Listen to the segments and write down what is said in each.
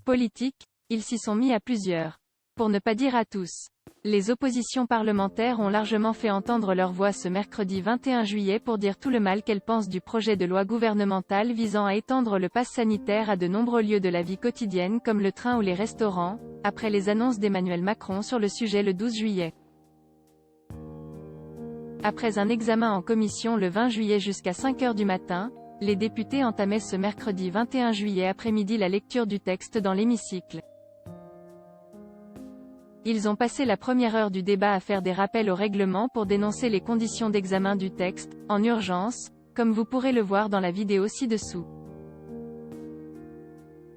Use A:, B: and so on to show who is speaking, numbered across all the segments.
A: Politique, ils s'y sont mis à plusieurs. Pour ne pas dire à tous. Les oppositions parlementaires ont largement fait entendre leur voix ce mercredi 21 juillet pour dire tout le mal qu'elles pensent du projet de loi gouvernementale visant à étendre le pass sanitaire à de nombreux lieux de la vie quotidienne comme le train ou les restaurants, après les annonces d'Emmanuel Macron sur le sujet le 12 juillet. Après un examen en commission le 20 juillet jusqu'à 5 heures du matin, les députés entamaient ce mercredi 21 juillet après-midi la lecture du texte dans l'hémicycle. Ils ont passé la première heure du débat à faire des rappels au règlement pour dénoncer les conditions d'examen du texte, en urgence, comme vous pourrez le voir dans la vidéo ci-dessous.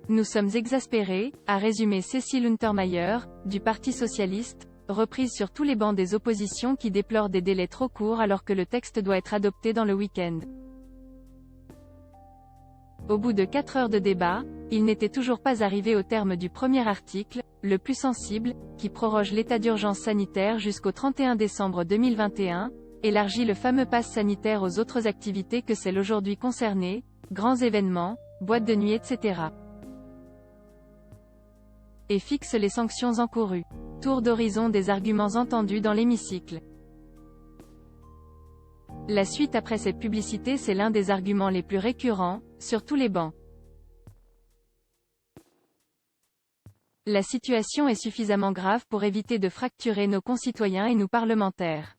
A: Nous sommes exaspérés, a résumé Cécile Untermaier, du Parti socialiste, reprise sur tous les bancs des oppositions qui déplorent des délais trop courts alors que le texte doit être adopté dans le week-end. Au bout de 4 heures de débat, il n'était toujours pas arrivé au terme du premier article, le plus sensible, qui proroge l'état d'urgence sanitaire jusqu'au 31 décembre 2021, élargit le fameux pass sanitaire aux autres activités que celles aujourd'hui concernées, grands événements, boîtes de nuit etc. Et fixe les sanctions encourues. Tour d'horizon des arguments entendus dans l'hémicycle. La suite après cette publicité, c'est l'un des arguments les plus récurrents, sur tous les bancs. La situation est suffisamment grave pour éviter de fracturer nos concitoyens et nous parlementaires.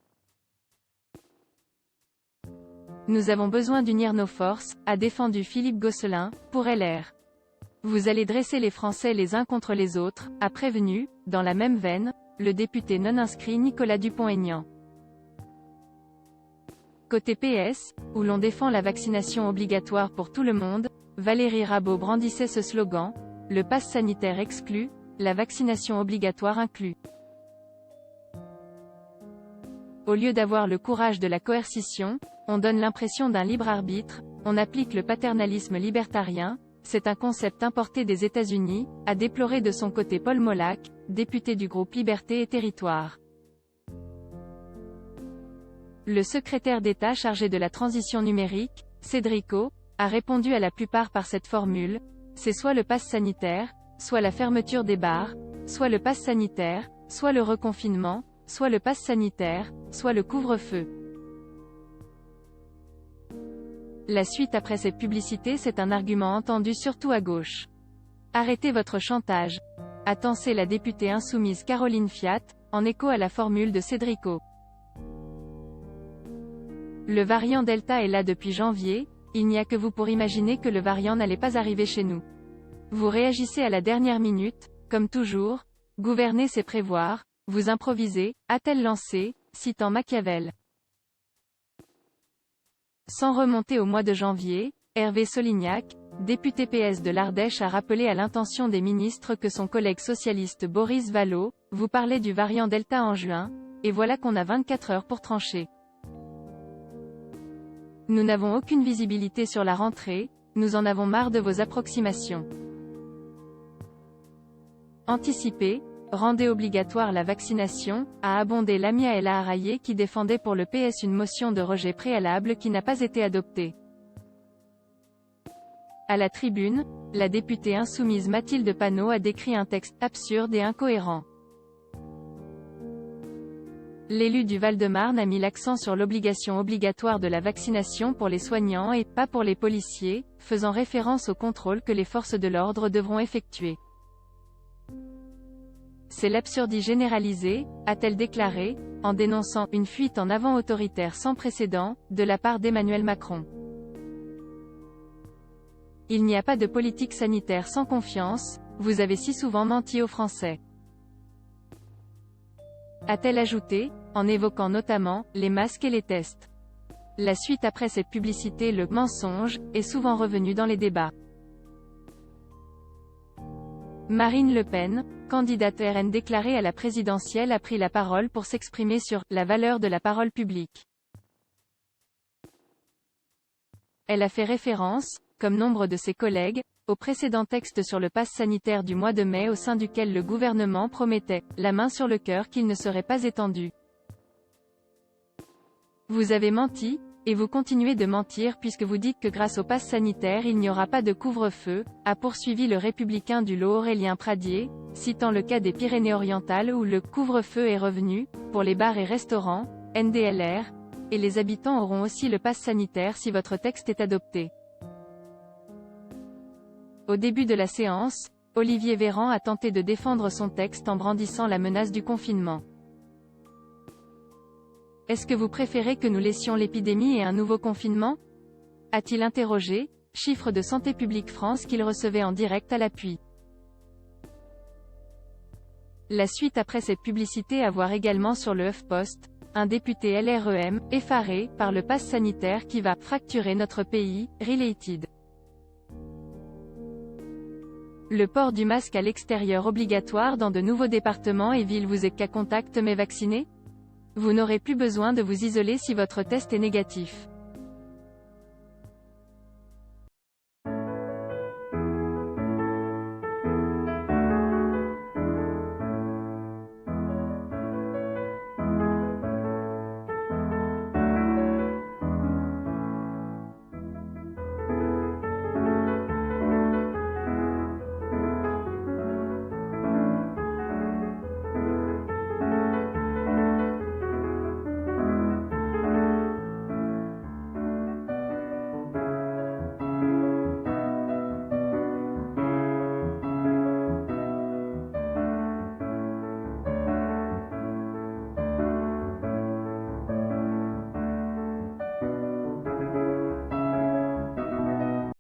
A: Nous avons besoin d'unir nos forces, a défendu Philippe Gosselin, pour LR. Vous allez dresser les Français les uns contre les autres, a prévenu, dans la même veine, le député non inscrit Nicolas Dupont-Aignan. Côté PS, où l'on défend la vaccination obligatoire pour tout le monde, Valérie Rabault brandissait ce slogan, le pass sanitaire exclu, la vaccination obligatoire inclus. Au lieu d'avoir le courage de la coercition, on donne l'impression d'un libre arbitre, on applique le paternalisme libertarien, c'est un concept importé des États-Unis, a déploré de son côté Paul Molac, député du groupe Liberté et Territoire. Le secrétaire d'État chargé de la transition numérique, Cédric O, a répondu à la plupart par cette formule, c'est soit le pass sanitaire, soit la fermeture des bars, soit le pass sanitaire, soit le reconfinement, soit le pass sanitaire, soit le couvre-feu. La suite après cette publicité, c'est un argument entendu surtout à gauche. Arrêtez votre chantage, a tensé la députée insoumise Caroline Fiat, en écho à la formule de Cédric O. Le variant Delta est là depuis janvier, il n'y a que vous pour imaginer que le variant n'allait pas arriver chez nous. Vous réagissez à la dernière minute, comme toujours, gouverner c'est prévoir, vous improvisez, a-t-elle lancé, citant Machiavel. Sans remonter au mois de janvier, Hervé Solignac, député PS de l'Ardèche a rappelé à l'intention des ministres que son collègue socialiste Boris Vallaud, vous parlait du variant Delta en juin, et voilà qu'on a 24 heures pour trancher. Nous n'avons aucune visibilité sur la rentrée, nous en avons marre de vos approximations. Anticipez, rendez obligatoire la vaccination, a abondé Lamia El Aharaye qui défendait pour le PS une motion de rejet préalable qui n'a pas été adoptée. À la tribune, la députée insoumise Mathilde Panot a décrit un texte absurde et incohérent. L'élu du Val-de-Marne a mis l'accent sur l'obligation obligatoire de la vaccination pour les soignants et pas pour les policiers, faisant référence au contrôle que les forces de l'ordre devront effectuer. C'est l'absurdie généralisée, a-t-elle déclaré, en dénonçant une fuite en avant autoritaire sans précédent, de la part d'Emmanuel Macron. Il n'y a pas de politique sanitaire sans confiance, vous avez si souvent menti aux Français. A-t-elle ajouté, en évoquant notamment les masques et les tests. La suite après cette publicité, le mensonge, est souvent revenu dans les débats. Marine Le Pen, candidate RN déclarée à la présidentielle, a pris la parole pour s'exprimer sur la valeur de la parole publique. Elle a fait référence, comme nombre de ses collègues, au précédent texte sur le pass sanitaire du mois de mai au sein duquel le gouvernement promettait, la main sur le cœur, qu'il ne serait pas étendu. Vous avez menti, Et vous continuez de mentir puisque vous dites que grâce au pass sanitaire il n'y aura pas de couvre-feu, a poursuivi le républicain du Lot Aurélien Pradier, citant le cas des Pyrénées-Orientales où le couvre-feu est revenu, pour les bars et restaurants, NDLR, et les habitants auront aussi le pass sanitaire si votre texte est adopté. Au début de la séance, Olivier Véran a tenté de défendre son texte en brandissant la menace du confinement. Est-ce que vous préférez que nous laissions l'épidémie et un nouveau confinement? A-t-il interrogé, chiffre de Santé publique France qu'il recevait en direct à l'appui. La suite après cette publicité à voir également sur le HuffPost, un député LREM, effaré par le pass sanitaire qui va « fracturer notre pays », related. Le port du masque à l'extérieur obligatoire dans de nouveaux départements et villes. Vous êtes cas contact mais vacciné? Vous n'aurez plus besoin de vous isoler si votre test est négatif.